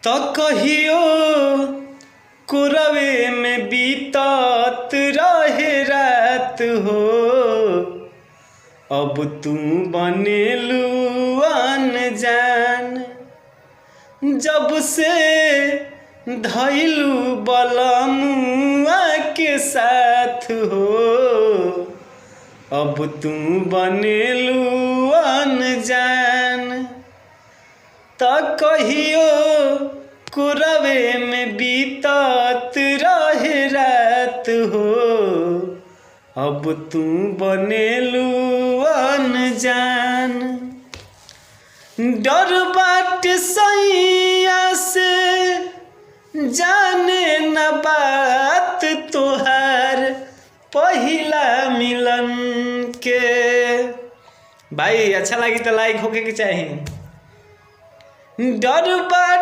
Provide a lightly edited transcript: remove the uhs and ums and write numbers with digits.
तो कहियो कुरवे में बीतत रहे रात हो, अब तू बनेलू अनजान। जब से धैलू बलमुआ के साथ हो, अब तू बनेलू अनजान। तो कहियो कुरवे में बीतत रहे रात हो, अब तू बनेलू अनजान। डर बाटे सैया से जाने न बात तोहार पहिला मिलन के। भाई अच्छा लगी तो लाइक होके के चाहिए। डर बाटे